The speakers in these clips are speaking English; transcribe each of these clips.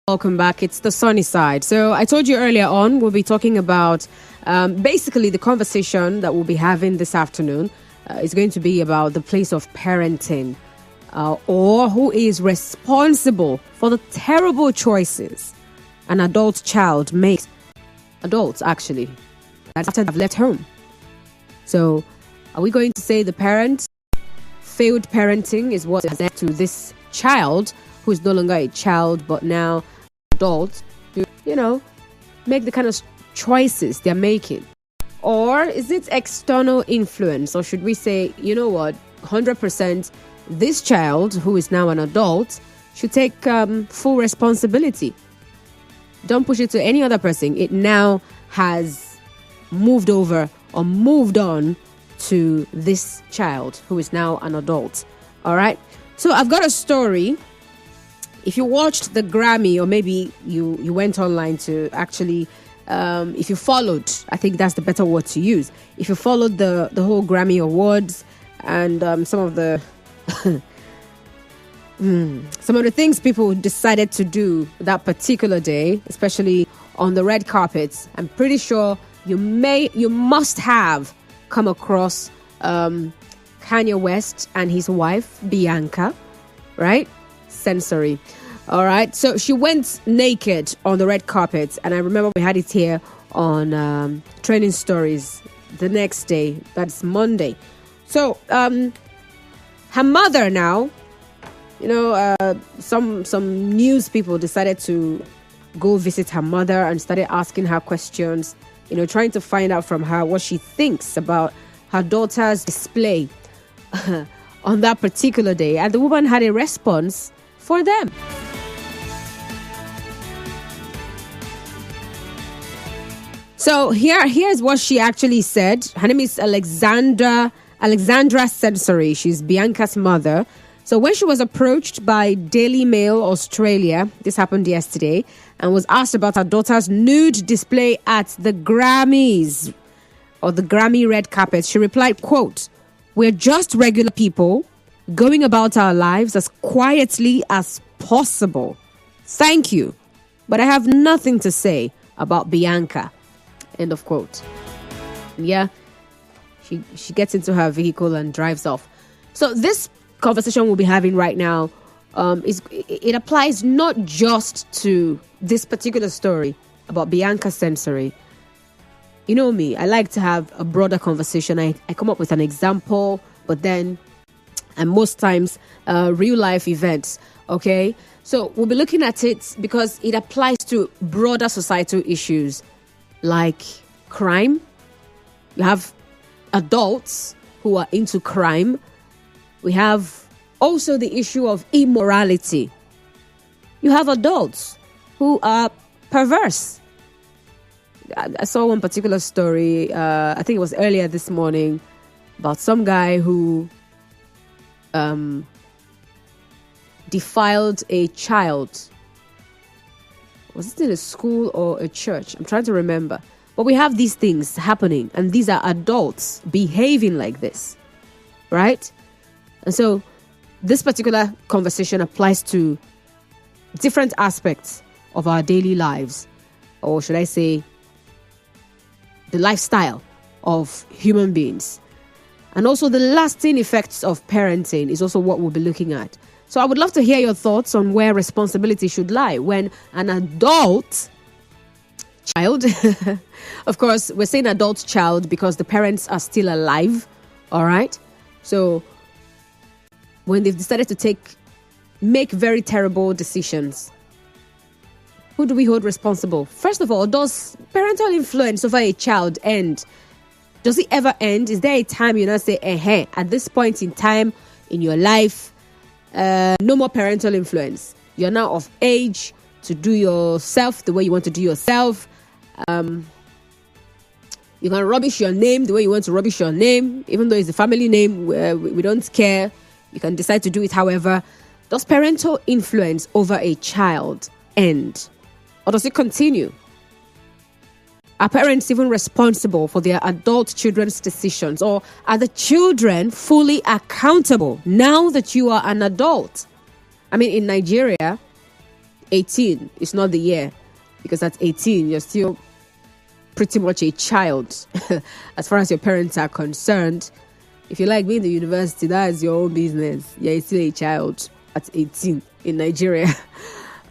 Welcome back. It's the sunny side. So I told you earlier on, we'll be talking about basically the conversation that we'll be having this afternoon is going to be about the place of parenting or who is responsible for the terrible choices an adult child makes. Adults, actually, after they've left home. So are we going to say the parent failed parenting is what has led to this child who is no longer a child but now adult to, make the kind of choices they're making? Or is it external influence? Or should we say, 100% this child who is now an adult should take full responsibility? Don't push it to any other person. It now has moved over or moved on to this child who is now an adult. All right. So I've got a story. If you watched the Grammy, or maybe you went online to actually, if you followed, I think that's the better word to use. If you followed the whole Grammy Awards and some of the things people decided to do that particular day, especially on the red carpets, I'm pretty sure you must have come across Kanye West and his wife Bianca, right? Sensory. All right. So she went naked on the red carpet, and I remember we had it here on Trending Stories the next day. That's Monday. So her mother now, some news people decided to go visit her mother and started asking her questions, trying to find out from her what she thinks about her daughter's display on that particular day. And the woman had a response for them. So here's what she actually said. Her name is Alexandra Sensory. She's Bianca's mother. So when she was approached by Daily Mail Australia, this happened yesterday, and was asked about her daughter's nude display at the Grammys or the Grammy red carpet, she replied, quote, "We're just regular people going about our lives as quietly as possible. Thank you, but I have nothing to say about Bianca." End of quote. Yeah, she gets into her vehicle and drives off. So this conversation we'll be having right now it applies not just to this particular story about Bianca Sensory. You know me, I like to have a broader conversation. I come up with an example, but then and most times real life events. Okay, so we'll be looking at it because it applies to broader societal issues like crime. You have adults who are into crime. We have also the issue of immorality. You have adults who are perverse. I saw one particular story, I think it was earlier this morning, about some guy who defiled a child. Was it in a school or a church? I'm trying to remember. But we have these things happening, and these are adults behaving like this, right? And so this particular conversation applies to different aspects of our daily lives, or should I say, the lifestyle of human beings. And also the lasting effects of parenting is also what we'll be looking at. So I would love to hear your thoughts on where responsibility should lie when an adult child, of course, we're saying adult child because the parents are still alive, all right? So when they've decided to make very terrible decisions, who do we hold responsible? First of all, does parental influence over a child end? Does it ever end? Is there a time you now say, at this point in time in your life, no more parental influence. You're now of age to do yourself the way you want to do yourself. You can rubbish your name the way you want to rubbish your name, even though it's a family name. We don't care. You can decide to do it however. Does parental influence over a child end? Or does it continue? Are parents even responsible for their adult children's decisions? Or are the children fully accountable now that you are an adult? I mean, in Nigeria, 18 is not the year, because at 18, you're still pretty much a child as far as your parents are concerned. If you like being in the university, that's your own business. You're still a child at 18 in Nigeria.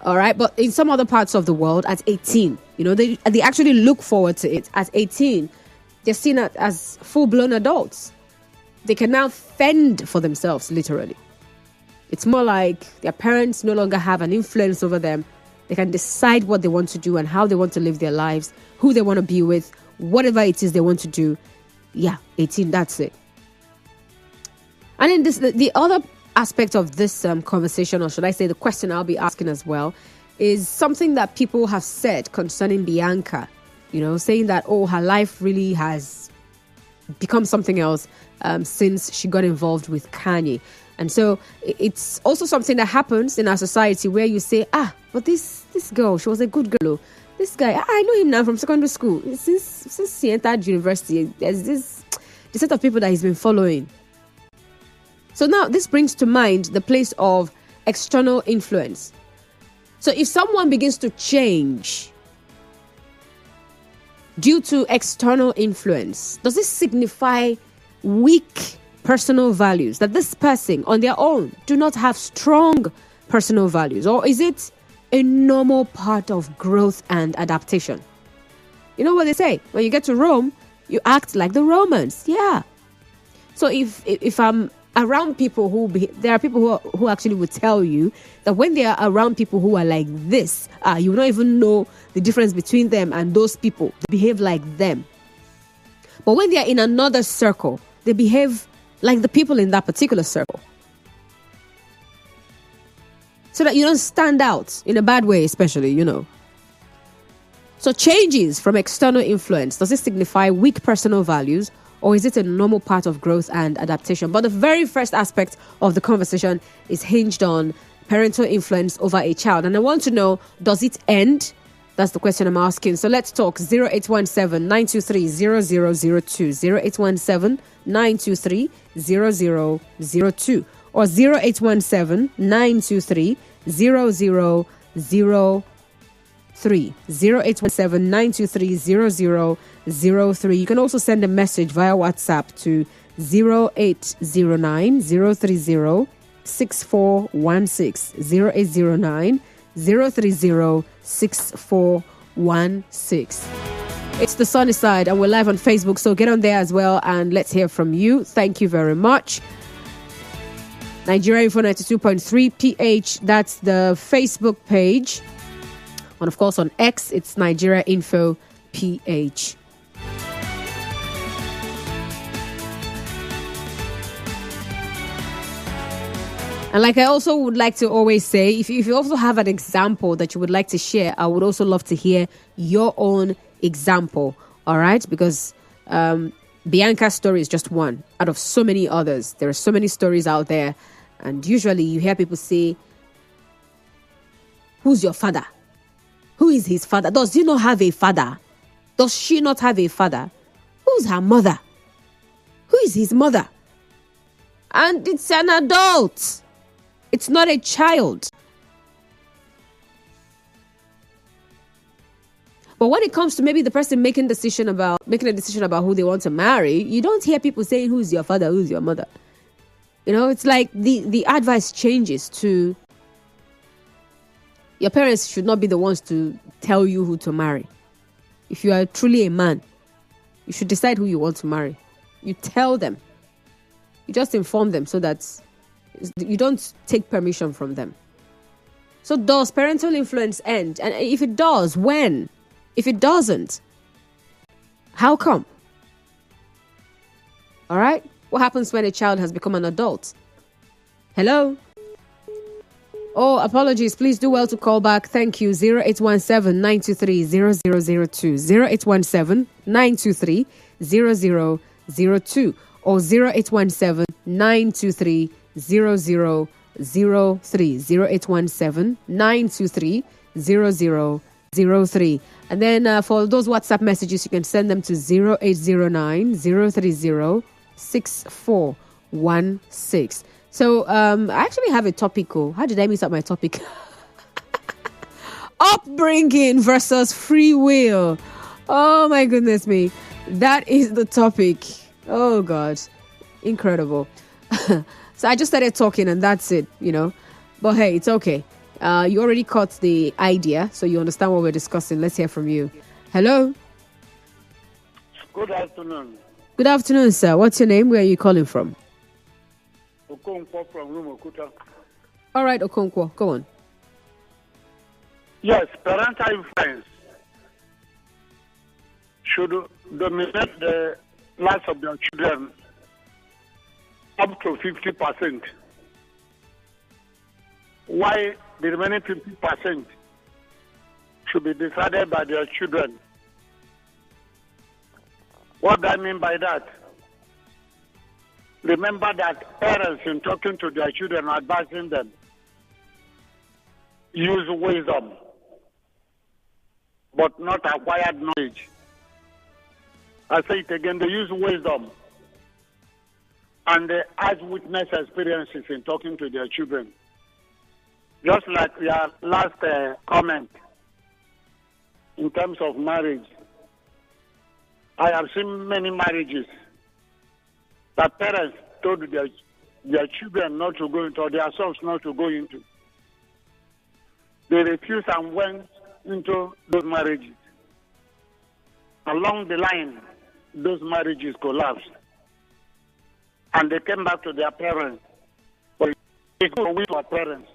All right. But in some other parts of the world, at 18, they actually look forward to it. At 18, they're seen as full-blown adults. They can now fend for themselves, literally. It's more like their parents no longer have an influence over them. They can decide what they want to do and how they want to live their lives, who they want to be with, whatever it is they want to do. Yeah, 18, that's it. And then the other aspect of this conversation, or should I say the question I'll be asking as well, is something that people have said concerning Bianca, saying that, her life really has become something else since she got involved with Kanye. And so it's also something that happens in our society where you say, but this girl, she was a good girl. This guy, I know him now from secondary school. Since he entered university, there's the set of people that he's been following. So now this brings to mind the place of external influence. So if someone begins to change due to external influence, does this signify weak personal values, that this person on their own do not have strong personal values? Or is it a normal part of growth and adaptation? You know what they say? When you get to Rome, you act like the Romans. Yeah. So if I'm around people there are people who actually would tell you that when they are around people who are like this, you will not even know the difference between them and those people. They behave like them. But when they are in another circle, they behave like the people in that particular circle. So that you don't stand out in a bad way, especially, So changes from external influence, does it signify weak personal values, or is it a normal part of growth and adaptation? But the very first aspect of the conversation is hinged on parental influence over a child. And I want to know, does it end? That's the question I'm asking. So let's talk. 0817-923-0002. 0817-923-0002. Or 0817-923-0003. 0817-923-0003. You can also send a message via WhatsApp to 0809-030-6416. 0809-030-6416. It's the sunny side and we're live on Facebook, so get on there as well and let's hear from you. Thank you very much. Nigeria Info 92.3 PH, that's the Facebook page. And of course on X, it's Nigeria Info PH. And like I also would like to always say, if you also have an example that you would like to share, I would also love to hear your own example. All right? Because Bianca's story is just one out of so many others. There are so many stories out there. And usually you hear people say, who's your father? Who is his father? Does he not have a father? Does she not have a father? Who's her mother? Who is his mother? And it's an adult. It's not a child. But when it comes to maybe the person making a decision about who they want to marry, you don't hear people saying, who's your father? Who's your mother? It's like the advice changes to your parents should not be the ones to tell you who to marry. If you are truly a man, you should decide who you want to marry. You tell them. You just inform them so that you don't take permission from them. So does parental influence end? And if it does, when? If it doesn't, how come? All right? What happens when a child has become an adult? Hello? Oh, apologies. Please do well to call back. Thank you. 0817-923-0002. 0817-923-0002. Or 0817-923-0003. 0817-923-0003. And then for those WhatsApp messages, you can send them to 0809-030-6416. So I actually have a topic. How did I miss out my topic? Upbringing versus free will. Oh my goodness me. That is the topic. Oh God. Incredible. So I just started talking and that's it, But hey, it's okay. You already caught the idea, so you understand what we're discussing. Let's hear from you. Hello. Good afternoon. Good afternoon, sir. What's your name? Where are you calling from? Okonkwo from Rumukuta. All right, Okonkwo, go on. Yes, parental influence should dominate the lives of their children up to 50%. Why the remaining 50% should be decided by their children. What do I mean by that? Remember that parents, in talking to their children, advising them, use wisdom, but not acquired knowledge. I say it again, they use wisdom and they eyewitness experiences in talking to their children. Just like your last comment in terms of marriage, I have seen many marriages that parents told their children not to go into, or their sons not to go into. They refused and went into those marriages. Along the line, those marriages collapsed. And they came back to their parents. But it's good with our parents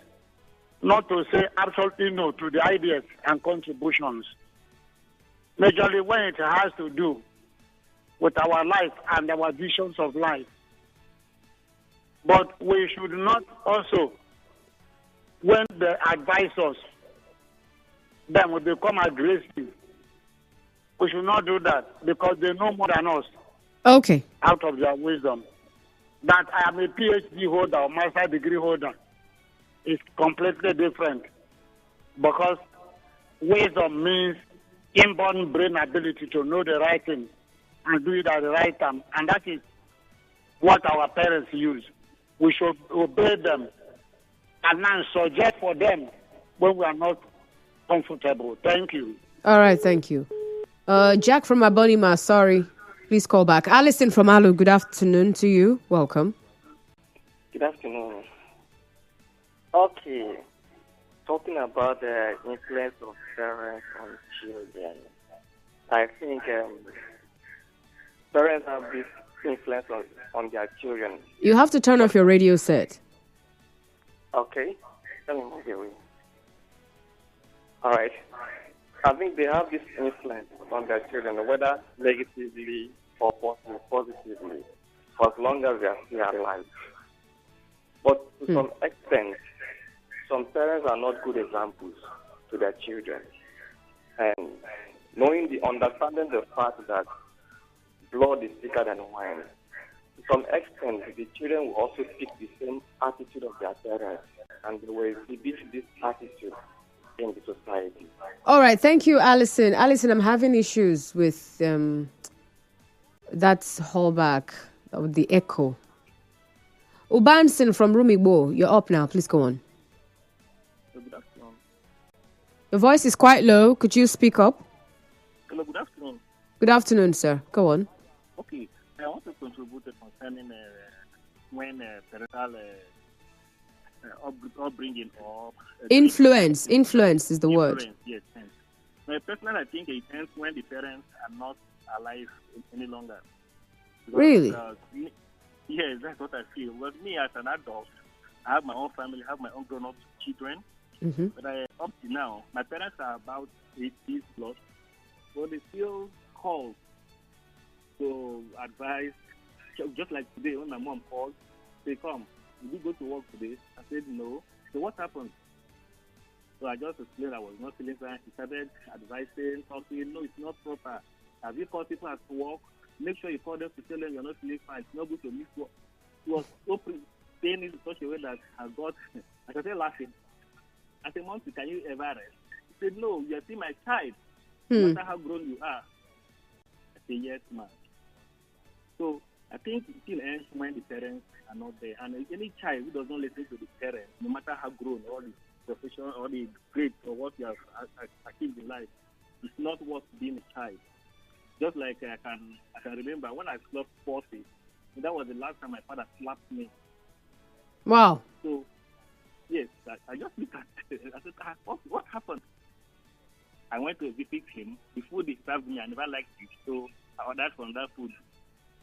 not to say absolutely no to the ideas and contributions. Majorly when it has to do with our life and our visions of life. But we should not also, when they advise us, then we become aggressive. We should not do that because they know more than us. Okay. Out of their wisdom. That I am a PhD holder or master degree holder is completely different because wisdom means inborn brain ability to know the right thing and do it at the right time. And that is what our parents use. We should obey them and not suggest for them when we are not comfortable. Thank you. All right, thank you. Jack from Abonima, sorry. Please call back. Alison from Alu, good afternoon to you. Welcome. Good afternoon. Okay. Talking about the influence of parents on children. I think parents have this influence on their children. You have to turn off your radio set. Okay. Let me move away. All right. I think they have this influence on their children, whether negatively or positively, for as long as they are still alive. But to some extent, some parents are not good examples to their children. And understanding the fact that blood is thicker than wine, to some extent, the children will also pick the same attitude of their parents, and they will exhibit this attitude in the society. All right, thank you, Alison. Alison, I'm having issues with that hallback, with the echo. Ubanson from Rumigbo, you're up now. Please go on. Good afternoon. Your voice is quite low. Could you speak up? Hello, good afternoon. Good afternoon, sir. Go on. Okay, I want to contribute concerning when parental upbringing or influence is the word. Yes, thanks. Personally, I think it ends when the parents are not alive any longer. Because, really? Yes, that's what I feel. Because me as an adult, I have my own family, I have my own grown-up children. Mm-hmm. But up to now, my parents are about 80 plus, but they still call to advise. Just like today, when my mom called, they come. Did you go to work today? I said no. So what happened? So I just explained I was not feeling fine. He started advising, talking. No, it's not proper. Have you called people at work? Make sure you call them to tell them you're not feeling fine. It's not good to miss work. He was so saying it in such a way that I got, I started laughing. I said, Mom, can you ever rest? He said, no, you're still my child. No matter how grown you are. I said, yes, ma'am. So I think it still ends when the parents are not there. And any child who does not listen to the parents, no matter how grown all this, profession or the grades or what you have achieved in life is not worth being a child. Just like I can remember when I clocked 40, that was the last time my father slapped me. Wow. So, yes, I just looked at it. I said, what happened? I went to visit him. The food he served me, I never liked it. So I ordered from that food.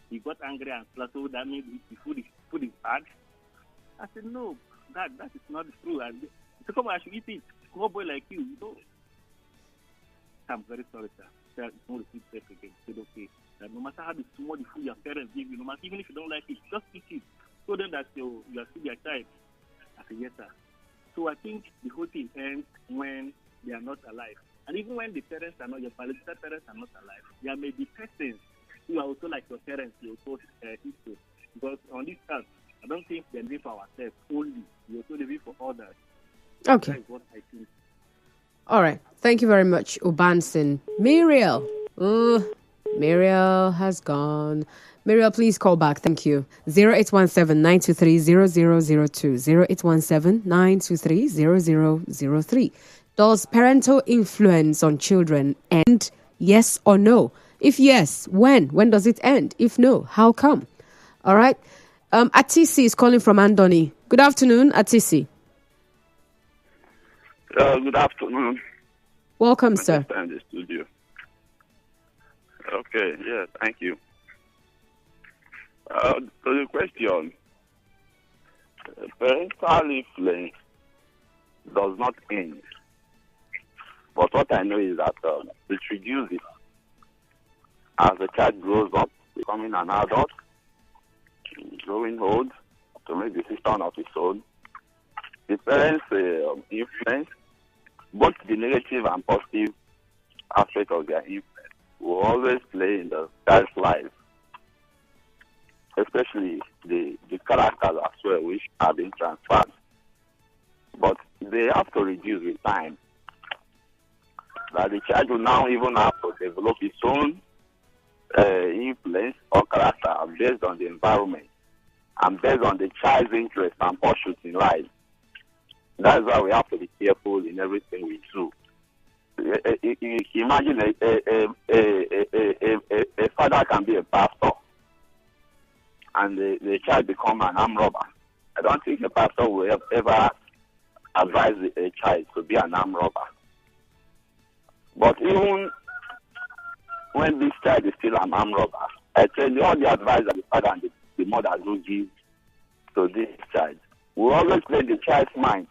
He got angry and slapped. So that means the food is bad. I said, no, that is not true. He said, come on, I should eat it. Small boy like you, I'm very sorry, sir. Sir, don't repeat that again. I said, okay. That no matter how small the food your parents give you, no matter, even if you don't like it, just eat it. Show them that you are still their child. I said, yes, sir. So I think the whole thing ends when they are not alive. And even when the parents are not, your biological parents are not alive, there may be persons who are also like your parents, you also history. Because on this earth, I don't think they're living for ourselves only. We're also living for others. Okay. That is what I think. All right. Thank you very much, Ubansin. Muriel. Muriel has gone. Muriel, please call back. Thank you. 0817-923-0002. 0817-923-0003. Does parental influence on children end? Yes or no? If yes, when? When does it end? If no, how come? All right. Atisi is calling from Andoni. Good afternoon, Atisi. Good afternoon. Welcome, sir. In the studio. Okay, yeah, thank you. So the question, parental influence does not end. But what I know is that it reduces as the child grows up, becoming an adult, growing old, to make decisions of his own. The parents' influence, both the negative and positive aspect of their influence, will always play in the child's life, especially the characters as well, which are being transferred. But they have to reduce with time. That the child will now even have to develop its own influence or character based on the environment and based on the child's interest and pursuit in life. That's why we have to be careful in everything we do. Imagine a father can be a pastor and the child become an armed robber. I don't think a pastor will ever advise a child to be an armed robber. But even when this child is still an armed robber, I tell you all the advice that the father and the mother do give to this child will always play in the child's mind.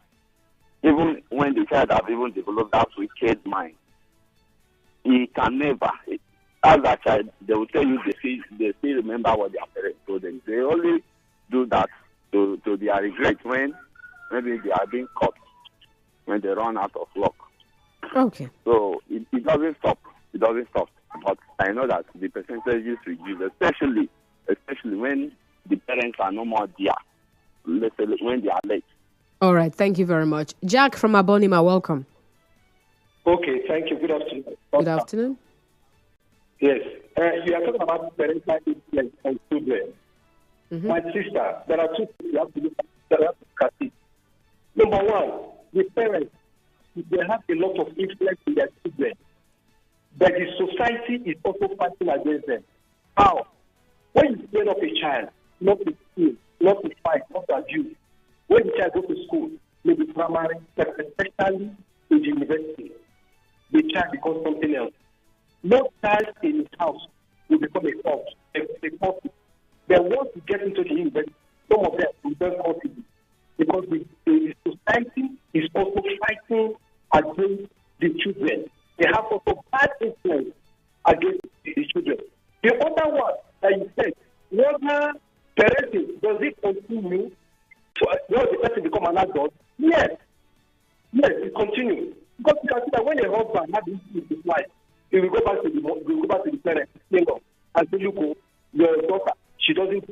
Even when the child has even developed that wicked mind, he can never, as a child, they will tell you they still remember what their parents told them. They only do that to their regret when maybe they are being caught, when they run out of luck. Okay. So it doesn't stop. It doesn't stop. But I know that the percentages reduce, especially when the parents are no more there, let's say when they are late. All right. Thank you very much. Jack from Abonima, welcome. Okay, thank you. Good afternoon. Good afternoon. Yes. You are talking about parental influence on children. Mm-hmm. My sister, there are two things you have to look at it. Number one, the parents, they have a lot of influence in their children, but the society is also fighting against them. How? When you train up a child, not to steal, not to fight, not to abuse, when the child goes to school, maybe primary, but especially in the university, the child becomes something else. No child in his house will become a cult, a cult. Then once you get into the university, some of them will become cultivated because the society is also fighting against the children. They have also bad influence against the children. The other one that you said, whether parenting, does it continue once the person become an adult? Yes, it continues. Because you can see that when a husband has this in his life, he will go back to the parents, and say, look, your daughter, she doesn't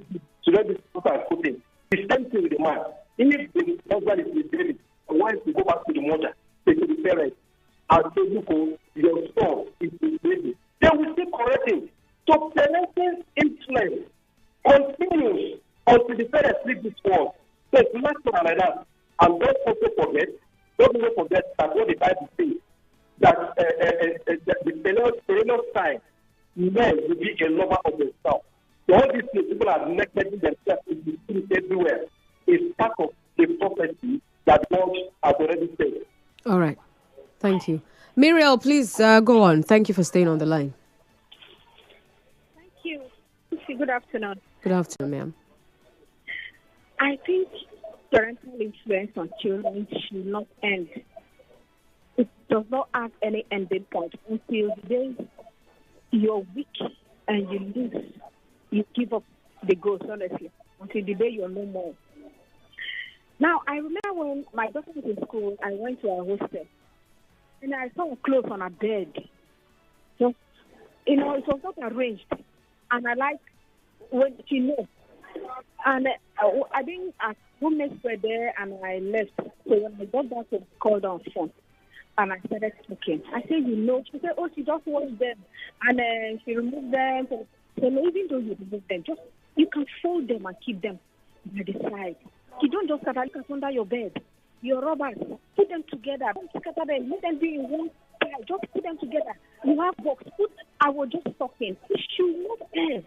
put her cooking. The same thing with the man. If the husband is with baby, and wants to go back to the mother, say to the parents, and say, look, your son is with baby, they will still correct him. So parenting influence continues until the parents leave this world. So it's not like that. And don't also forget Don't even forget that what the Bible says, that the perennial sign, men will be a lover of themselves. So all these things, people are neglecting themselves in the spirit everywhere. It's part of the prophecy that God has already said. All right. Thank you. Muriel, please go on. Thank you for staying on the line. Thank you. Good afternoon. Good afternoon, ma'am. I think parental influence on children should not end. It does not have any ending point until the day you're weak and you lose. You give up the ghost, honestly, until the day you're no more. Now, I remember when my daughter was in school, I went to her hostel, and I saw clothes on her bed. So, it was not arranged. And I like when she knows. And I think roommates were there, and I left. So when I got back, I called on phone, and I started talking. I said, she said, oh, she just washed them, and she removed them. So even though you remove them, you can fold them and keep them by the side. You don't just scatter them under your bed. Your rubbers, put them together. Don't scatter them. Let them be in one pile. Just put them together. You have box. I was just talking. It should not end.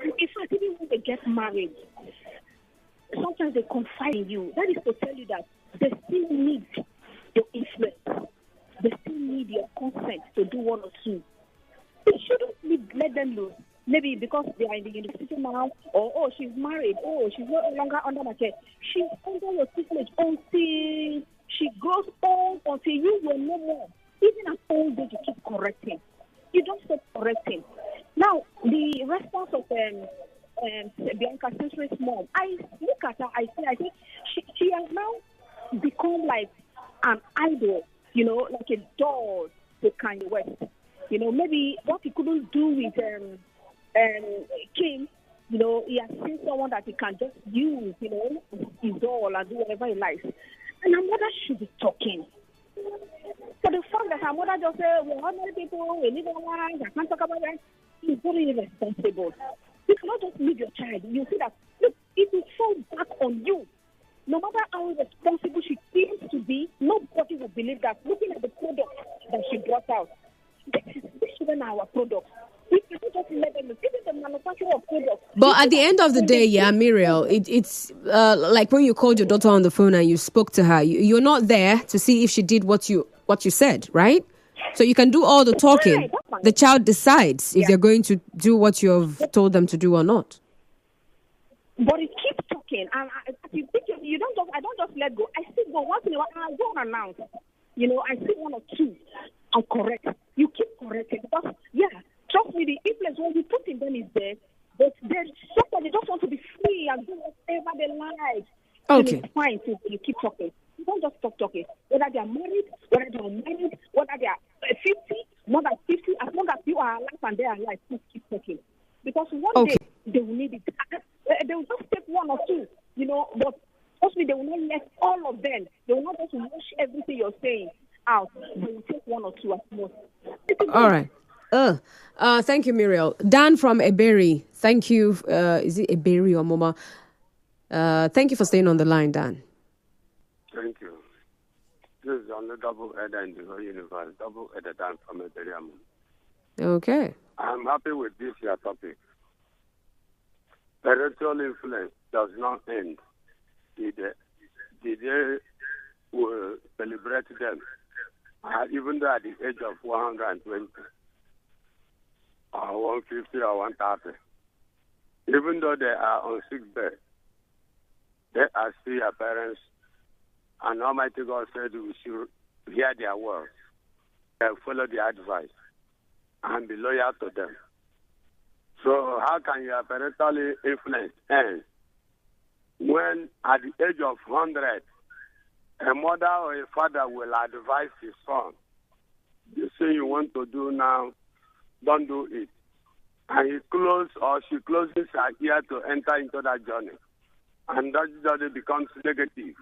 In fact, even when they get married, sometimes they confide in you. That is to tell you that they still need your influence. They still need your consent to do one or two. You shouldn't let them lose. Maybe because they are in the university now, or she's married, she's no longer under my care. She's under your tutelage until she grows old, until you will no more. Even at old age, you keep correcting. You don't stop correcting. Now, the response of Bianca Sensory's mom, I look at her, I think she has now become like an idol, like a doll to Kanye West. Maybe what he couldn't do with King, he has seen someone that he can just use, his doll and do whatever he likes. And her mother should be talking. So the fact that her mother just said, we're ordinary people, we live our lives, I can't talk about that, is very irresponsible. You cannot just leave your child. You see that, look, it will fall back on you. No matter how responsible she seems to be, nobody will believe that. Looking at the product that she brought out, this shouldn't be our product. We cannot just let them, even the manufacturer of products. But at the end of the day, Muriel, it's like when you called your daughter on the phone and you spoke to her, you're not there to see if she did what you said, right? So you can do all the talking. The child decides if they're going to do what you have told them to do or not. But it keeps talking, and I don't just let go. I still go once in a while, and I don't announce. I see one or two, I correct. You keep correcting because, trust me, the influence when you put in them is there. But there's somebody just want to be free and do whatever they like. Okay. It's fine to you keep talking. You don't just stop talking. Whether they are married, whether they are unmarried, whether they are 50, more than 50, as long as you are alive and they are alive, please keep talking. Because one day they will need it. They will just take one or two, but trust me, they will not let all of them. They will not just wash everything you're saying out. They will take one or two at most. All right. Thank you, Muriel. Dan from Eberi. Thank you. Is it Eberi or Moma? Thank you for staying on the line, Dan. Thank you. This is on the double header in the whole universe. Double header Dan from Eberi. Okay. I'm happy with this your topic. Parental influence does not end. The day will celebrate them, even though at the age of 120 or 150 or 130. Even though they are on sick bed, they are still your parents. And Almighty God said we should hear their words and follow their advice and be loyal to them. So how can your parental influence end when at the age of 100, a mother or a father will advise his son, the thing you want to do now, don't do it. And he closes or she closes her ear to enter into that journey. And that journey becomes negative.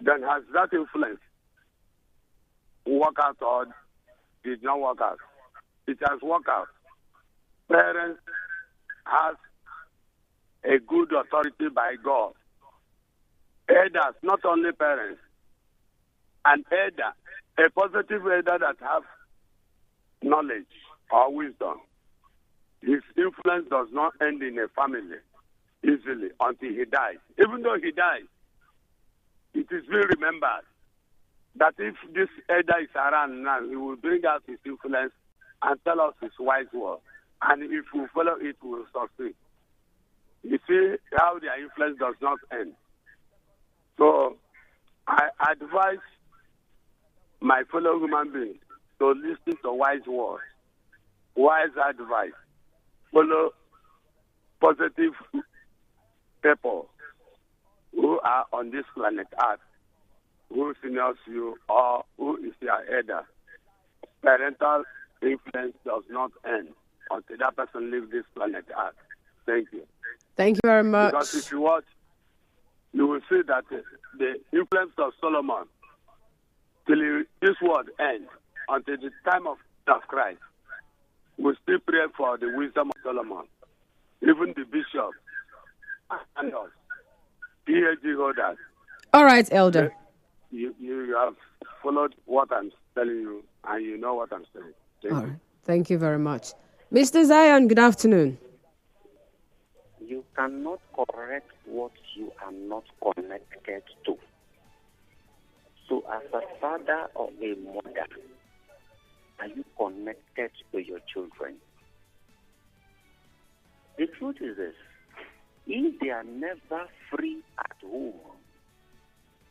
Then has that influence worked out or did not work out? It has worked out. Parents have a good authority by God. Elders, not only parents, an elder, a positive elder that have knowledge or wisdom, his influence does not end in a family easily until he dies. Even though he dies, it is being remembered that if this elder is around now, he will bring out his influence and tell us his wise word. And if we follow it, we will succeed. You see how their influence does not end. So I advise my fellow human beings to listen to wise words, wise advice, follow positive people who are on this planet Earth, who seniors you or who is your elder. Parental influence does not end until that person leaves this planet Earth. Thank you. Thank you very much. Because if you watch, you will see that the influence of Solomon till this world ends until the time of Christ. We still pray for the wisdom of Solomon. Even the bishop and us, PhD holders. All right, Elder. You have followed what I'm telling you, and you know what I'm saying. Thank you. Right. Thank you very much. Mr. Zion, good afternoon. You cannot correct what you are not connected to. So as a father or a mother, are you connected to your children? The truth is this: if they are never free at home,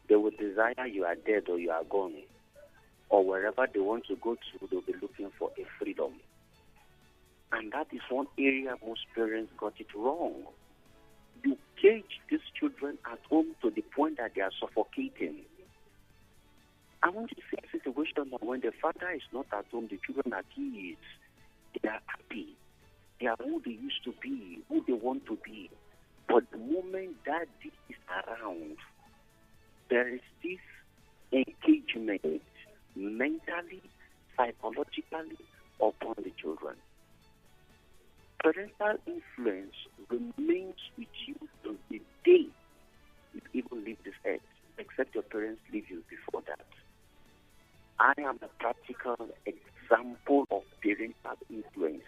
they will desire you are dead or you are gone. Or wherever they want to go to, they'll be looking for a freedom. And that is one area most parents got it wrong. You cage these children at home to the point that they are suffocating. I want to see a situation that when the father is not at home, the children are kids. They are happy. They are who they used to be, who they want to be. But the moment daddy is around, there is this engagement mentally, psychologically upon the children. Parental influence remains with you till the day you even leave this earth, except your parents leave you before that. I am a practical example of parental influence.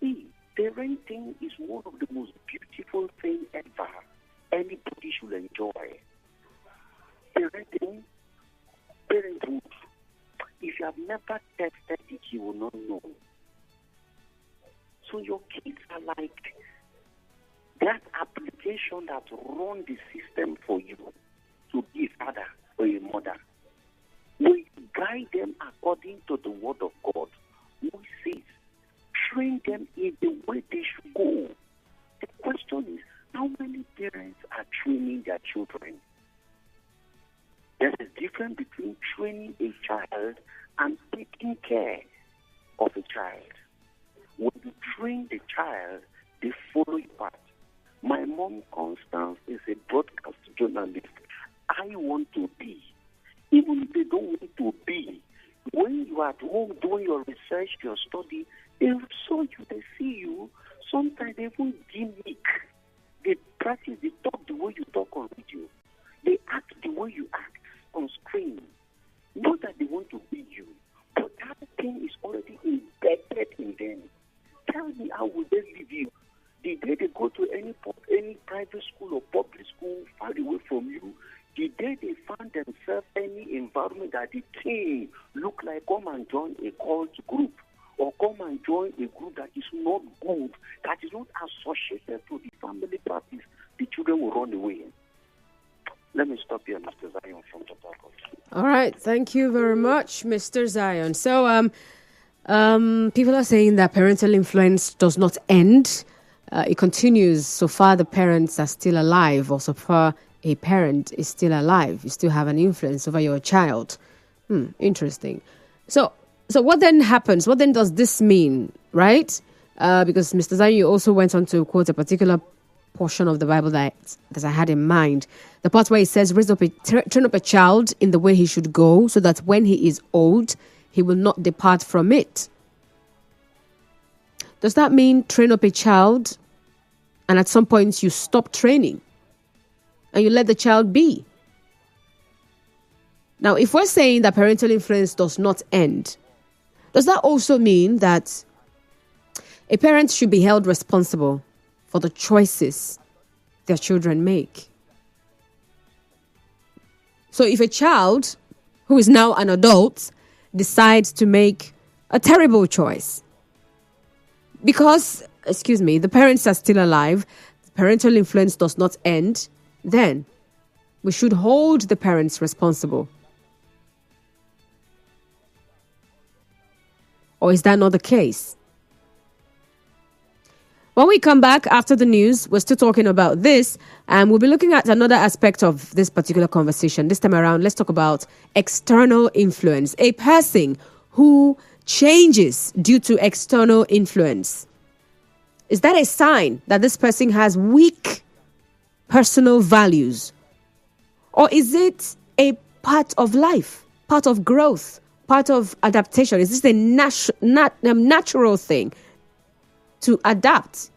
See, parenting is one of the most beautiful things ever anybody should enjoy. Parenthood, if you have never tested it, you will not know. So your kids are like that application that runs the system for you to be a father or a mother. We guide them according to the word of God. We says, train them in the way they should go. The question is, how many parents are training their children? There is a difference between training a child and taking care of a child. When you train the child, they follow your path. My mom, Constance, is a broadcast journalist. I want to be. Even if they don't want to be, when you are at home doing your research, your study, they saw you, they see you. Sometimes they even gimmick. They practice, they talk the way you talk on radio. They act the way you act on screen. Not that they want to be you, but that thing is already embedded in them. Tell me, how will they leave you? The day they go to any private school or public school far away from you, the day they find themselves any environment that the teen look like, come and join a cult group, or come and join a group that is not good, that is not associated to the family practice, the children will run away. Let me stop here, Mr. Zion from the back. All right. Thank you very much, Mr. Zion. So, people are saying that parental influence does not end. It continues so far the parents are still alive, or so far a parent is still alive. You still have an influence over your child. Interesting. So what then happens? What then does this mean, right? Because Mr. Zion, you also went on to quote a particular portion of the Bible that I had in mind. The part where it says, train up a child in the way he should go, so that when he is old, he will not depart from it. Does that mean train up a child and at some point you stop training and you let the child be? Now, if we're saying that parental influence does not end, does that also mean that a parent should be held responsible for the choices their children make? So if a child who is now an adult decides to make a terrible choice because, the parents are still alive, parental influence does not end, then we should hold the parents responsible. Or is that not the case? When we come back after the news, we're still talking about this, and we'll be looking at another aspect of this particular conversation. This time around, let's talk about external influence. A person who changes due to external influence. Is that a sign that this person has weak personal values? Or is it a part of life, part of growth, part of adaptation? Is this a natural thing to adapt,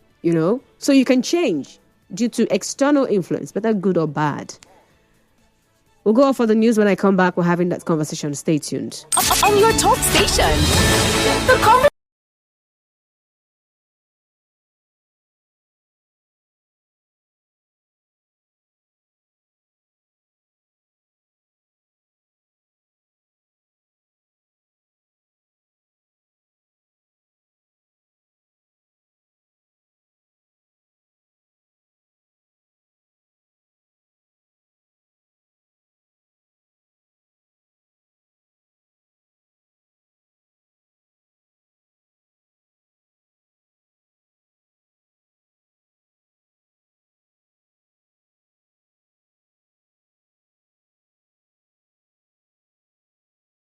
so you can change due to external influence, whether good or bad? We'll go off for the news. When I come back, we're having that conversation. Stay tuned. On your talk station, the conversation